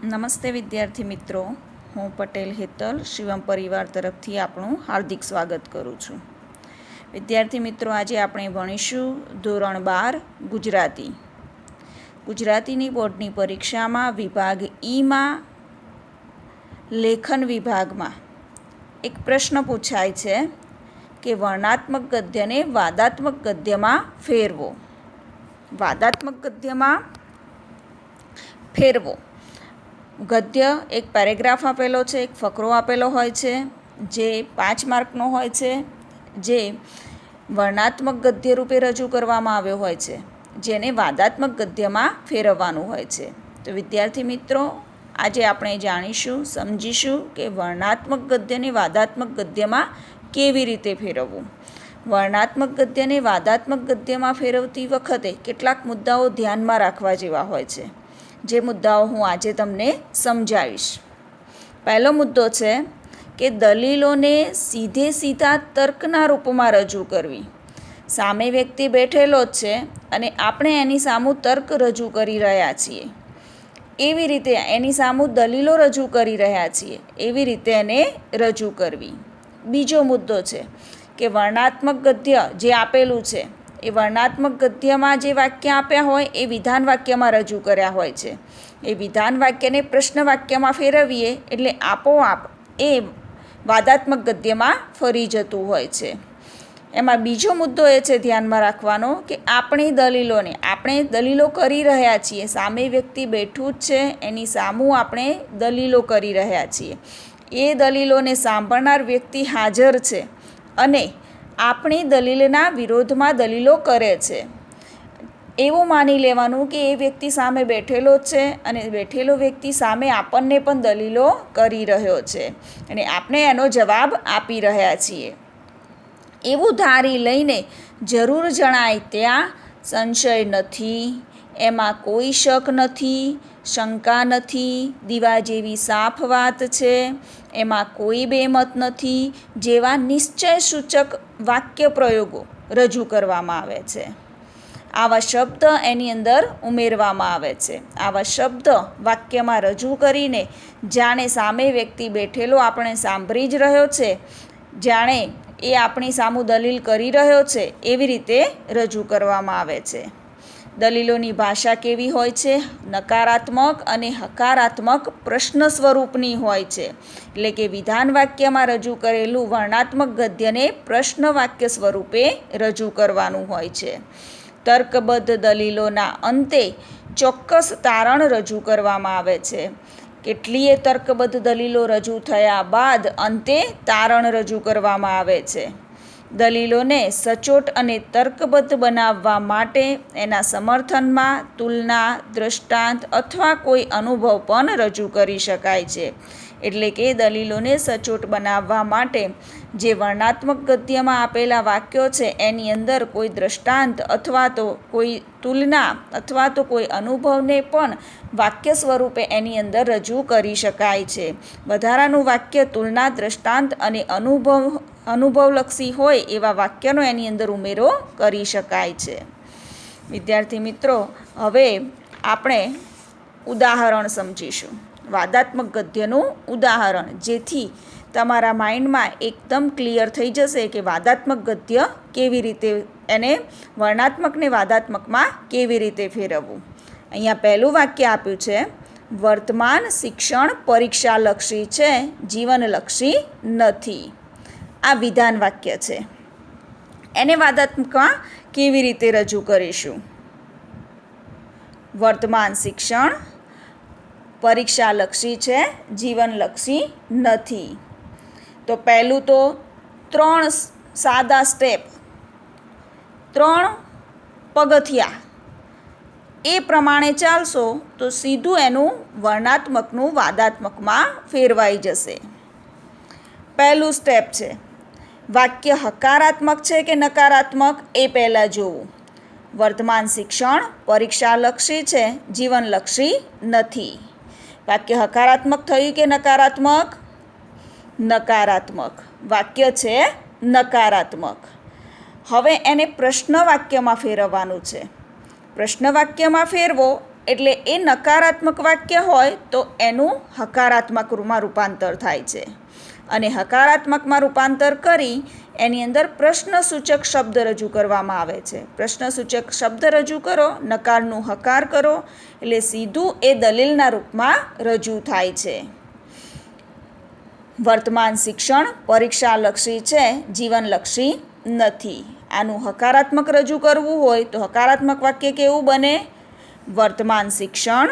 નમસ્તે વિદ્યાર્થી મિત્રો, હું પટેલ હેતલ શિવમ પરિવાર તરફથી આપણું હાર્દિક સ્વાગત કરું છું. વિદ્યાર્થી મિત્રો, આજે આપણે ભણીશું ધોરણ 12 ગુજરાતી. ગુજરાતીની બોર્ડની પરીક્ષામાં વિભાગ ઈમાં લેખન વિભાગમાં એક પ્રશ્ન પૂછાય છે કે વર્ણનાત્મક ગદ્યને વાદાત્મક ગદ્યમાં ફેરવો. વાદાત્મક ગદ્યમાં ફેરવો. ગદ્ય એક પેરેગ્રાફ આપેલો છે, એક ફકરો આપેલો હોય છે જે 5 માર્કનો હોય છે, જે વર્ણનાત્મક ગદ્ય રૂપે રજૂ કરવામાં આવ્યો હોય છે, જેને વાદાત્મક ગદ્યમાં ફેરવવાનું હોય છે. તો વિદ્યાર્થી મિત્રો, આજે આપણે જાણીશું, સમજીશું કે વર્ણનાત્મક ગદ્યને વાદાત્મક ગદ્યમાં કેવી રીતે ફેરવવું. વર્ણનાત્મક ગદ્યને વાદાત્મક ગદ્યમાં ફેરવતી વખતે કેટલાક મુદ્દાઓ ધ્યાનમાં રાખવા જેવા હોય છે, જે મુદ્દાઓ હું આજે તમને સમજાવીશ. પહેલો મુદ્દો છે કે દલીલોને સીધે સીધા તર્કના રૂપમાં રજૂ કરવી. સામે વ્યક્તિ બેઠેલો જ છે અને આપણે એની સામું તર્ક રજૂ કરી રહ્યા છીએ, એવી રીતે એની સામું દલીલો રજૂ કરી રહ્યા છીએ, એવી રીતે એને રજૂ કરવી. બીજો મુદ્દો છે કે વર્ણનાત્મક ગદ્ય જે આપેલું છે એ વર્ણનાત્મક ગદ્યમાં જે વાક્ય આપ્યા હોય એ વિધાન વાક્યમાં રજૂ કર્યા હોય છે. એ વિધાન વાક્યને પ્રશ્ન વાક્યમાં ફેરવીએ એટલે આપોઆપ એ વાદાત્મક ગદ્યમાં ફરી જતું હોય છે. એમાં બીજો મુદ્દો એ છે ધ્યાનમાં રાખવાનો કે આપણે દલીલો કરી રહ્યા છીએ, સામે વ્યક્તિ બેઠું જ છે, એની સામું આપણે દલીલો કરી રહ્યા છીએ. એ દલીલોને સાંભળનાર વ્યક્તિ હાજર છે અને આપણી દલીલના વિરોધમાં દલીલો કરે છે. એવું માની લેવાનું કે એ વ્યક્તિ સામે બેઠેલો જ છે અને બેઠેલો વ્યક્તિ સામે આપણને પણ દલીલો કરી રહ્યો છે અને આપણે એનો જવાબ આપી રહ્યા છીએ. એવું ધારી લઈને જરૂર જણાય ત્યાં સંશય નથી, એમાં કોઈ શક નથી, શંકા નથી, દીવા જેવી સાફ વાત છે, એમાં કોઈ બેમત નથી જેવા નિશ્ચય સૂચક વાક્ય પ્રયોગો રજૂ કરવામાં આવે છે. આવા શબ્દ એની અંદર ઉમેરવામાં આવે છે. આવા શબ્દ વાક્યમાં રજૂ કરીને જાણે સામે વ્યક્તિ બેઠેલો આપણે સાંભળી જ રહ્યો છે, જાણે એ આપણી સામું દલીલ કરી રહ્યો છે, એવી રીતે રજૂ કરવામાં આવે છે. દલીલોની ભાષા કેવી હોય છે? નકારાત્મક અને હકારાત્મક પ્રશ્ન સ્વરૂપની હોય છે. એટલે કે વિધાન વાક્યમાં રજૂ કરેલું વર્ણનાત્મક ગદ્યને પ્રશ્ન વાક્ય સ્વરૂપે રજૂ કરવાનું હોય છે. તર્કબદ્ધ દલીલોના અંતે ચોક્કસ તારણ રજૂ કરવામાં આવે છે. કેટલીય તર્કબદ્ધ દલીલો રજૂ થયા બાદ અંતે તારણ રજૂ કરવામાં આવે છે. દલીલોને સચોટ અને તર્કબદ્ધ બનાવવા માટે એના સમર્થનમાં તુલના, દૃષ્ટાંત અથવા કોઈ અનુભવ પણ રજૂ કરી શકાય છે. એટલે કે દલીલોને સચોટ બનાવવા માટે જે વર્ણનાત્મક ગદ્યમાં આપેલા વાક્યો છે એની અંદર કોઈ દૃષ્ટાંત અથવા તો કોઈ તુલના અથવા તો કોઈ અનુભવને પણ વાક્ય સ્વરૂપે એની અંદર રજૂ કરી શકાય છે. વધારાનું વાક્ય તુલના, દૃષ્ટાંત અને અનુભવલક્ષી હોય એવા વાક્યનો એની અંદર ઉમેરો કરી શકાય છે. વિદ્યાર્થી મિત્રો, હવે આપણે ઉદાહરણ સમજીશું. વાદાત્મક ગદ્યનું ઉદાહરણ, જેથી તમારા માઇન્ડમાં એકદમ ક્લિયર થઈ જશે કે વાદાત્મક ગદ્ય કેવી રીતે, એને વર્ણનાત્મકને વાદાત્મકમાં કેવી રીતે ફેરવવું. અહીંયા પહેલું વાક્ય આપ્યું છે, વર્તમાન શિક્ષણ પરીક્ષાલક્ષી છે, જીવનલક્ષી નથી. આ વિધાન વાક્ય છે. એને વાદાત્મકમાં કેવી રીતે રજૂ કરીશું? વર્તમાન શિક્ષણ પરીક્ષાલક્ષી છે, જીવનલક્ષી નથી. તો પહેલું તો 3 સાદા સ્ટેપ, 3 પગથિયા એ પ્રમાણે ચાલશો તો સીધું એનું વર્ણનાત્મકનું વાદાત્મકમાં ફેરવાઈ જશે. પહેલું સ્ટેપ છે, વાક્ય હકારાત્મક છે કે નકારાત્મક એ પહેલાં જોવું. વર્તમાન શિક્ષણ પરીક્ષાલક્ષી છે, જીવનલક્ષી નથી. વાક્ય હકારાત્મક થયું કે નકારાત્મક? નકારાત્મક. વાક્ય છે નકારાત્મક. હવે એને પ્રશ્ન વાક્યમાં ફેરવવાનું છે. પ્રશ્ન વાક્યમાં ફેરવો એટલે એ નકારાત્મક વાક્ય હોય તો એનું હકારાત્મકમાં રૂપાંતર થાય છે અને હકારાત્મકમાં રૂપાંતર કરી એની અંદર પ્રશ્નસૂચક શબ્દ રજૂ કરવામાં આવે છે. પ્રશ્નસૂચક શબ્દ રજૂ કરો, નકારનું હકાર કરો એટલે સીધું એ દલીલના રૂપમાં રજૂ થાય છે. વર્તમાન શિક્ષણ પરીક્ષાલક્ષી છે, જીવનલક્ષી નથી. આનું હકારાત્મક રજૂ કરવું હોય તો હકારાત્મક વાક્ય કેવું બને? વર્તમાન શિક્ષણ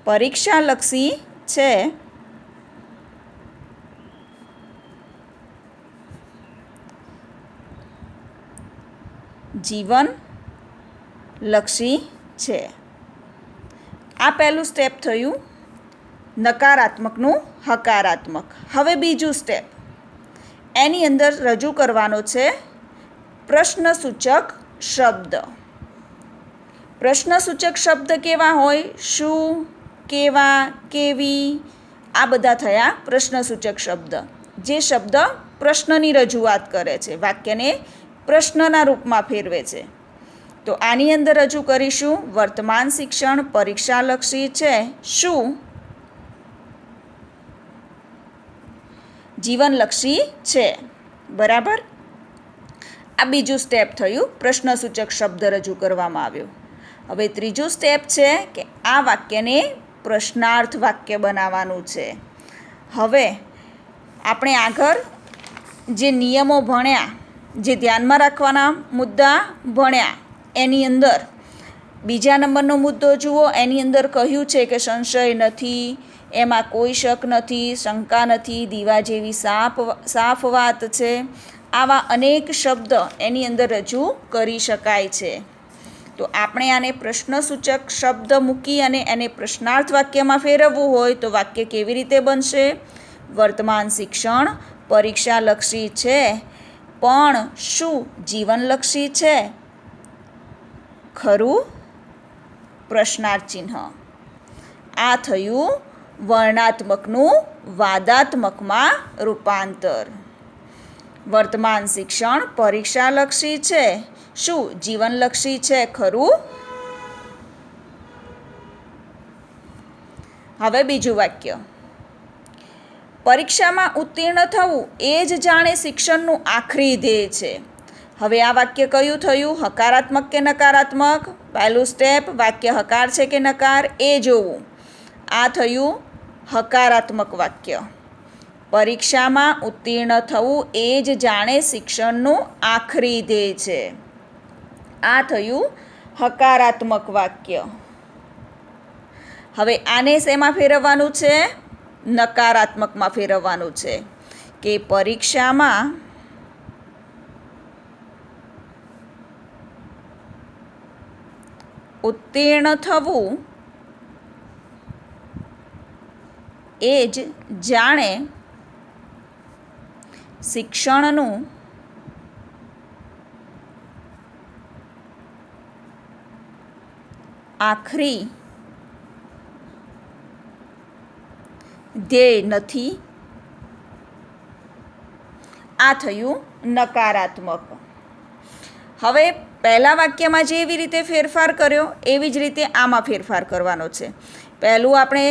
પરીક્ષાલક્ષી છે, જીવનલક્ષી છે. આ પહેલું સ્ટેપ થયું નકારાત્મકનું હકારાત્મક. હવે બીજું સ્ટેપ, એની અંદર રજૂ કરવાનો છે પ્રશ્નસૂચક શબ્દ. પ્રશ્નસૂચક શબ્દ કેવા હોય? શું, કેવા, કેવી, આ બધા થયા પ્રશ્નસૂચક શબ્દ, જે શબ્દ પ્રશ્નની રજૂઆત કરે છે, વાક્યને પ્રશ્નના રૂપમાં ફેરવે છે. તો આની અંદર રજૂ કરીશું વર્તમાન શિક્ષણ પરીક્ષાલક્ષી છે, શું જીવનલક્ષી છે. બરાબર. આ બીજું સ્ટેપ થયું, પ્રશ્નસૂચક શબ્દ રજૂ કરવામાં આવ્યો. હવે ત્રીજું સ્ટેપ છે કે આ વાક્યને પ્રશ્નાર્થ વાક્ય બનાવવાનું છે. હવે આપણે આગળ જે નિયમો ભણ્યા, જે ધ્યાનમાં રાખવાના મુદ્દા ભણ્યા, એની અંદર બીજા નંબરનો મુદ્દો જુઓ. એની અંદર કહ્યું છે કે સંશય નથી, એમાં કોઈ શક નથી, શંકા નથી, દીવા જેવી સાફ વાત છે. આવા અનેક શબ્દ એની અંદર રજૂ કરી શકાય છે. તો આપણે આને પ્રશ્નસૂચક શબ્દ મૂકી અને એને પ્રશ્નાર્થ વાક્યમાં ફેરવવું હોય તો વાક્ય કેવી રીતે બનશે? વર્તમાન શિક્ષણ પરીક્ષાલક્ષી છે, પણ શું જીવનલક્ષી છે? ખરું? પ્રશ્નાર્થ ચિહ્ન. આ થયું વર્ણાત્મકનું વાદાત્મકમાં રૂપાંતર. વર્તમાન શિક્ષણ પરીક્ષાલક્ષી છે, શું જીવનલક્ષી છે? ખરું? હવે બીજું વાક્ય, પરીક્ષામાં ઉત્તીર્ણ થવું એ જ જાણે શિક્ષણનું આખરી ધ્યેય છે. હવે આ વાક્ય કયું થયું? હકારાત્મક કે નકારાત્મક? પહેલું સ્ટેપ, વાક્ય હકાર છે કે નકાર એ જોવું. આ થયું હકારાત્મક વાક્ય. પરીક્ષામાં ઉત્તીર્ણ થવું એ જ જાણે શિક્ષણનું આખરી ધ્યેય છે. આ થયું હકારાત્મક વાક્ય. હવે આને શેમાં ફેરવવાનું છે? નકારાત્મકમાં ફેરવવાનું છે કે પરીક્ષામાં ઉત્તીર્ણ થવું એ જ જાણે શિક્ષણનું આખરી ધ્યેય નથી. આ થયું નકારાત્મક. હવે પહેલા વાક્યમાં જેવી રીતે ફેરફાર કર્યો એવી જ રીતે આમાં ફેરફાર કરવાનો છે. પહેલું આપણે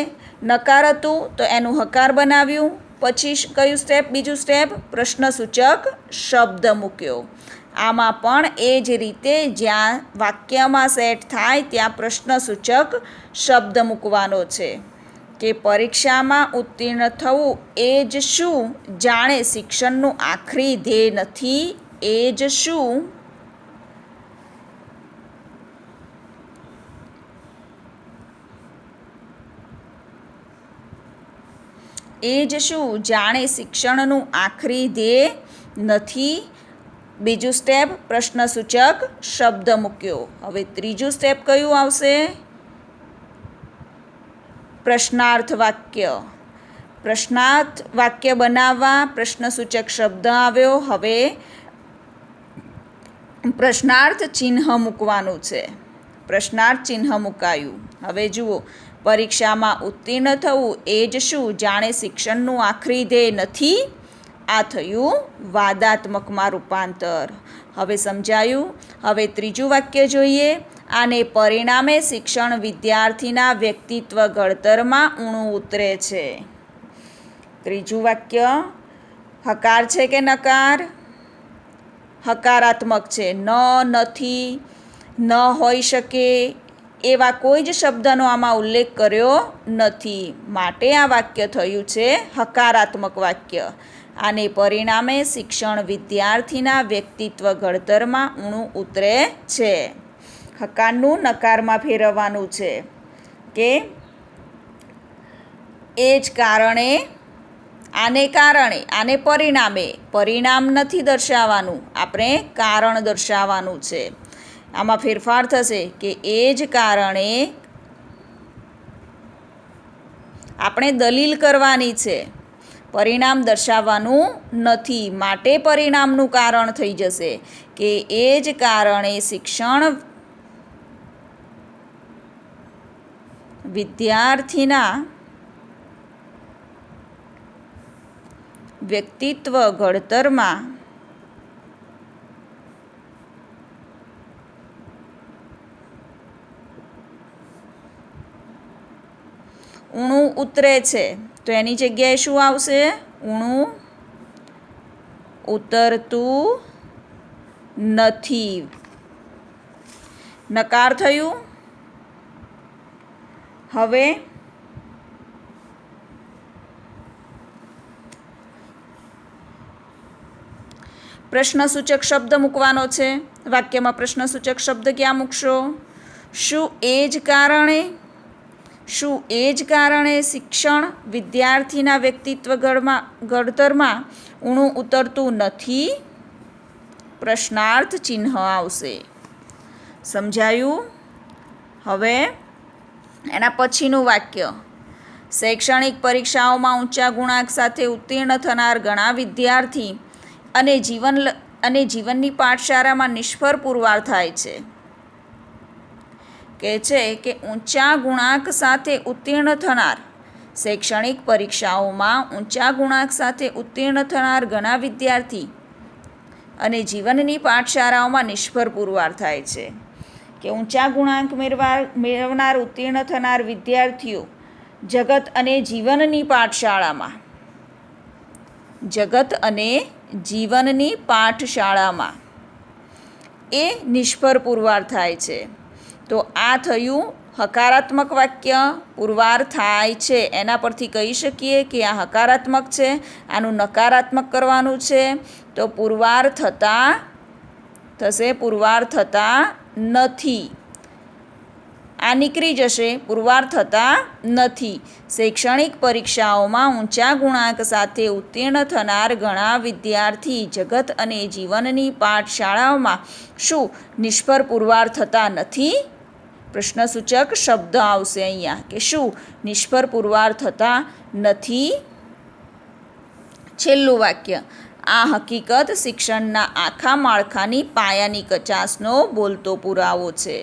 નકાર હતું તો એનું હકાર બનાવ્યું, પછી કયું સ્ટેપ? બીજું સ્ટેપ, પ્રશ્નસૂચક શબ્દ મૂક્યો. આમાં પણ એ જ રીતે જ્યાં વાક્યમાં સેટ થાય ત્યાં પ્રશ્નસૂચક શબ્દ મૂકવાનો છે કે પરીક્ષામાં ઉત્તીર્ણ થવું એ જ શું જાણે શિક્ષણનું આખરી ધ્યેય નથી. એ જ શું એ જ શું જાણે શિક્ષણનું આખરી ધ્યેય નથી. બીજું સ્ટેપ, પ્રશ્નસૂચક શબ્દ મૂક્યો. હવે ત્રીજું સ્ટેપ કયું આવશે? પ્રશ્નાર્થ વાક્ય. પ્રશ્નાર્થ વાક્ય બનાવવા પ્રશ્નસૂચક શબ્દ આવ્યો. હવે પ્રશ્નાર્થ ચિહ્ન મૂકવાનું છે. પ્રશ્નાર્થ ચિહ્ન મુકાયું. હવે જુઓ, પરીક્ષામાં ઉત્તીર્ણ થવું એ જ શું જાણે શિક્ષણનું આખરી ધ્યેય નથી. આ થયું વાદાત્મકમાં રૂપાંતર. હવે સમજાયું. હવે ત્રીજું વાક્ય જોઈએ. આને પરિણામે શિક્ષણ વિદ્યાર્થીના વ્યક્તિત્વ ઘડતરમાં ઊણું ઉતરે છે. ત્રીજું વાક્ય હકાર છે કે નકાર? હકારાત્મક છે. ન, નથી, ન હોઈ શકે એવા કોઈ જ શબ્દનો આમાં ઉલ્લેખ કર્યો નથી. માટે આ વાક્ય થયું છે હકારાત્મક વાક્ય. આને પરિણામે શિક્ષણ વિદ્યાર્થીના વ્યક્તિત્વ ઘડતરમાં ઊણું ઉતરે છે. હકારનું નકારમાં ફેરવવાનું છે કે એ જ કારણે, આને કારણે, આને પરિણામે. પરિણામ નથી દર્શાવવાનું, આપણે કારણ દર્શાવવાનું છે. આમાં ફેરફાર થશે કે એ જ કારણે આપણે દલીલ કરવાની છે. પરિણામ દર્શાવવાનું નથી, માટે પરિણામનું કારણ થઈ જશે કે એ જ કારણે શિક્ષણ વિદ્યાર્થીના વ્યક્તિત્વ ઘડતરમાં ઊણું ઉતરે છે. તો એની જગ્યાએ શું આવશે? ઊણું ઉતરતું નથી. નકાર થયું. હવે પ્રશ્નસૂચક શબ્દ મૂકવાનો છે. વાક્યમાં પ્રશ્નસૂચક શબ્દ ક્યાં મૂકશો? શું એ જ કારણે? શું એ જ કારણે શિક્ષણ વિદ્યાર્થીના વ્યક્તિત્વ ઘડતરમાં ઊણું ઉતરતું નથી? પ્રશ્નાર્થ ચિહ્ન આવશે. સમજાયું? હવે એના પછીનું વાક્ય. શૈક્ષણિક પરીક્ષાઓમાં ઊંચા ગુણાંક સાથે ઉત્તીર્ણ થનાર ઘણા વિદ્યાર્થી અને જીવનની પાઠશાળામાં નિષ્ફળ પુરવાર થાય છે. કહે છે કે ઊંચા ગુણાંક સાથે ઉત્તીર્ણ થનાર, શૈક્ષણિક પરીક્ષાઓમાં ઊંચા ગુણાંક સાથે ઉત્તીર્ણ થનાર ઘણા વિદ્યાર્થી અને જીવનની પાઠશાળાઓમાં નિષ્ફળ પુરવાર થાય છે. કે ઊંચા ગુણાંક મેળવનાર ઉત્તીર્ણ થનાર વિદ્યાર્થીઓ જગત અને જીવનની પાઠશાળામાં એ નિષ્ફળ પુરવાર થાય છે. તો આ થયું હકારાત્મક વાક્ય. પુરવાર થાય છે એના પરથી કહી શકીએ કે આ હકારાત્મક છે. આનું નકારાત્મક કરવાનું છે. તો પુરવાર થતા થશે, પુરવાર થતા નથી. આ નીકળી જશે, પુરવાર થતા નથી. શૈક્ષણિક પરીક્ષાઓમાં ઊંચા ગુણાંક સાથે ઉત્તીર્ણ થનાર ઘણા વિદ્યાર્થી જગત અને જીવનની પાઠશાળાઓમાં શું નિષ્ફળ પુરવાર થતા નથી? પ્રશ્નસૂચક શબ્દ આવશે અહીંયા કે શું નિષ્ફળ પુરવાર થતા નથી. છેલ્લું વાક્ય. આ હકીકત શિક્ષણના આખા માળખાની પાયાની કચાશનો બોલતો પુરાવો છે.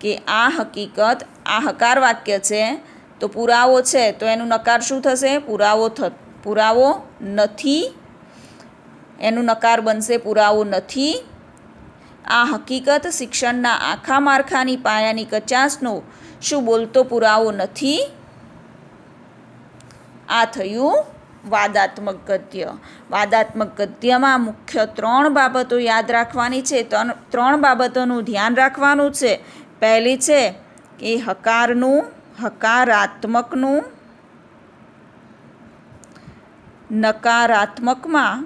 કે આ હકીકત, આ હકાર વાક્ય છે તો પુરાવો છે, તો એનું નકાર શું થશે? પુરાવો નથી. એનું નકાર બનશે પુરાવો નથી. આ હકીકત શિક્ષણના આખા માળખાની પાયાની કચાશનો શું બોલતો પુરાવો નથી? આ થયું વાદાત્મક ગદ્ય. વાદાત્મક ગદ્યમાં મુખ્ય 3 બાબતો યાદ રાખવાની છે. 3 બાબતોનું ધ્યાન રાખવાનું છે. પહેલી છે કે હકારાત્મકનું નકારાત્મકમાં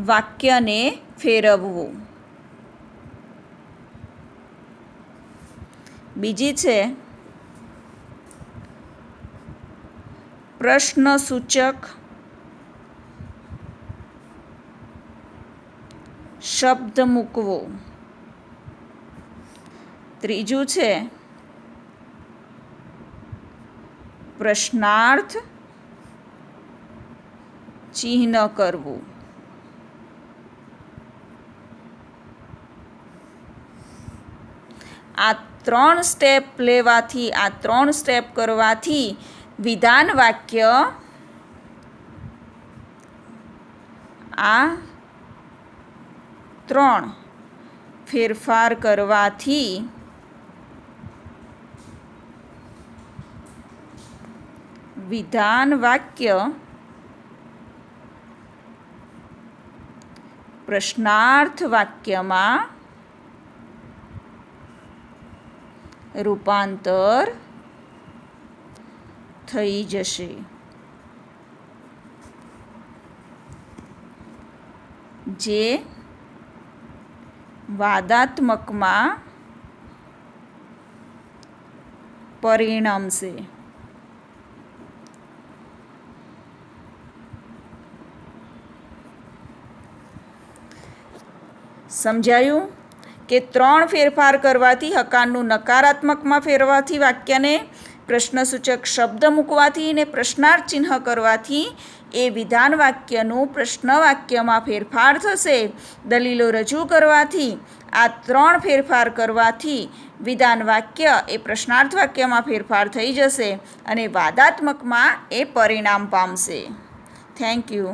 વાક્યને ફેરવવું. બીજી છે પ્રશ્નસૂચક શબ્દ મૂકવો. ત્રીજું છે પ્રશ્નાર્થ ચિહ્ન કરવું. આ 3 સ્ટેપ લેવાથી, આ 3 સ્ટેપ કરવાથી વિધાન વાક્ય આ 3 ફેરફાર કરવાથી વિધાન વાક્ય પ્રશ્નાર્થ વાક્યમાં રૂપાંતર થઈ જશે. જે વાદાત્મકમાં પરિણમશે. સમજાયું કે 3 ફેરફાર કરવાથી, હકારનું નકારાત્મકમાં ફેરવાથી, વાક્યને પ્રશ્નસૂચક શબ્દ મૂકવાથી અને પ્રશ્નાર્થ ચિહ્ન કરવાથી એ વિધાન વાક્યનું પ્રશ્ન વાક્યમાં ફેરફાર થશે. દલીલો રજૂ કરવાથી, આ 3 ફેરફાર કરવાથી વિધાન વાક્ય એ પ્રશ્નાર્થ વાક્યમાં ફેરફાર થઈ જશે અને વાદાત્મકમાં એ પરિણામ પામશે. Thank you.